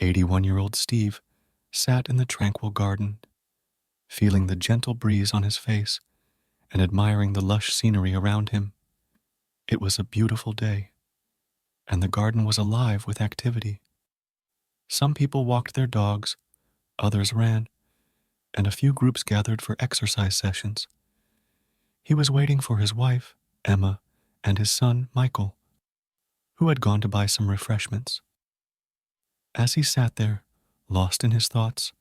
81-year-old Steve sat in the tranquil garden, feeling the gentle breeze on his face and admiring the lush scenery around him. It was a beautiful day, and the garden was alive with activity. Some people walked their dogs, others ran, and a few groups gathered for exercise sessions. He was waiting for his wife, Emma, and his son, Michael, who had gone to buy some refreshments. As he sat there, lost in his thoughts,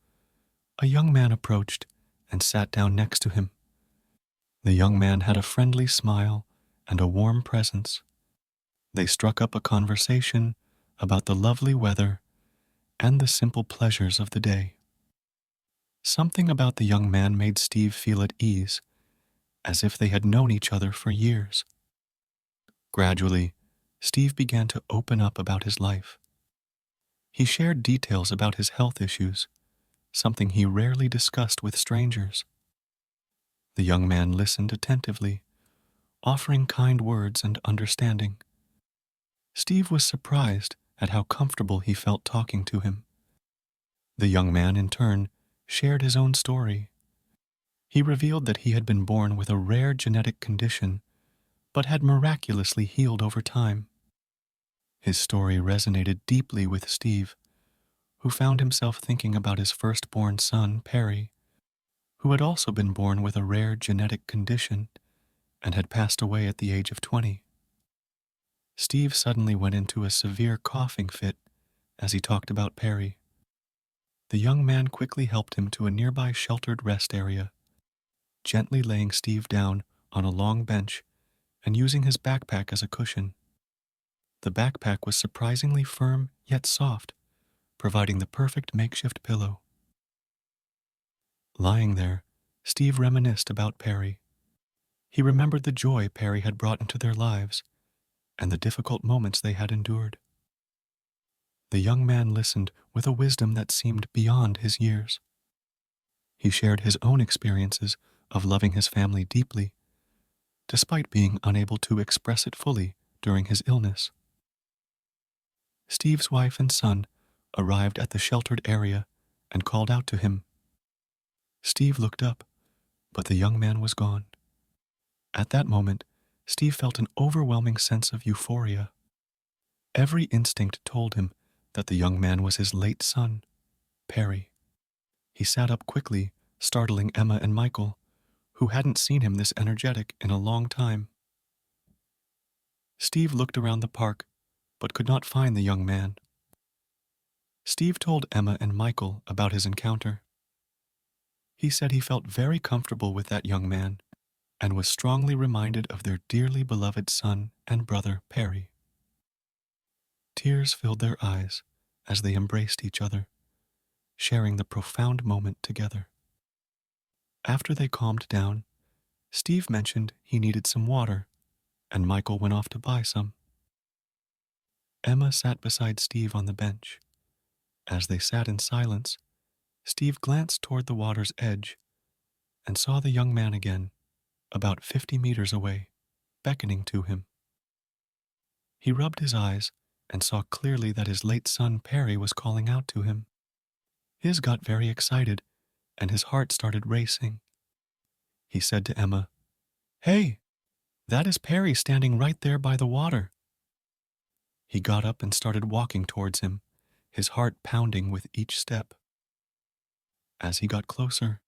a young man approached and sat down next to him. The young man had a friendly smile and a warm presence. They struck up a conversation about the lovely weather and the simple pleasures of the day. Something about the young man made Steve feel at ease, as if they had known each other for years. Gradually, Steve began to open up about his life. He shared details about his health issues, something he rarely discussed with strangers. The young man listened attentively, offering kind words and understanding. Steve was surprised at how comfortable he felt talking to him. The young man, in turn, shared his own story. He revealed that he had been born with a rare genetic condition, but had miraculously healed over time. His story resonated deeply with Steve, who found himself thinking about his firstborn son, Perry, who had also been born with a rare genetic condition and had passed away at the age of 20. Steve suddenly went into a severe coughing fit as he talked about Perry. The young man quickly helped him to a nearby sheltered rest area, gently laying Steve down on a long bench and using his backpack as a cushion. The backpack was surprisingly firm yet soft, providing the perfect makeshift pillow. Lying there, Steve reminisced about Perry. He remembered the joy Perry had brought into their lives and the difficult moments they had endured. The young man listened with a wisdom that seemed beyond his years. He shared his own experiences of loving his family deeply, despite being unable to express it fully during his illness. Steve's wife and son arrived at the sheltered area and called out to him. Steve looked up, but the young man was gone. At that moment, Steve felt an overwhelming sense of euphoria. Every instinct told him that the young man was his late son, Perry. He sat up quickly, startling Emma and Michael, who hadn't seen him this energetic in a long time. Steve looked around the park, but could not find the young man. Steve told Emma and Michael about his encounter. He said he felt very comfortable with that young man and was strongly reminded of their dearly beloved son and brother, Perry. Tears filled their eyes as they embraced each other, sharing the profound moment together. After they calmed down, Steve mentioned he needed some water, and Michael went off to buy some. Emma sat beside Steve on the bench. As they sat in silence, Steve glanced toward the water's edge and saw the young man again, about 50 meters away, beckoning to him. He rubbed his eyes and saw clearly that his late son Perry was calling out to him. His got very excited, and his heart started racing. He said to Emma, "Hey, that is Perry standing right there by the water." He got up and started walking towards him, his heart pounding with each step. As he got closer,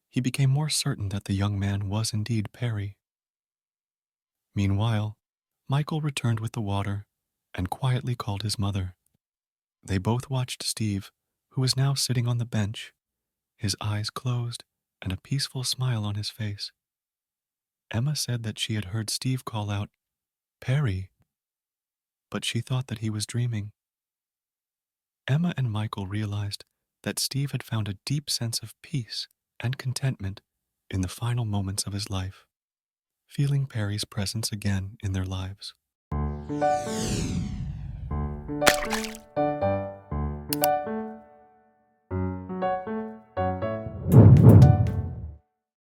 he became more certain that the young man was indeed Perry. Meanwhile, Michael returned with the water and quietly called his mother. They both watched Steve, who was now sitting on the bench, his eyes closed and a peaceful smile on his face. Emma said that she had heard Steve call out, "Perry," but she thought that he was dreaming. Emma and Michael realized that Steve had found a deep sense of peace and contentment in the final moments of his life, feeling Perry's presence again in their lives.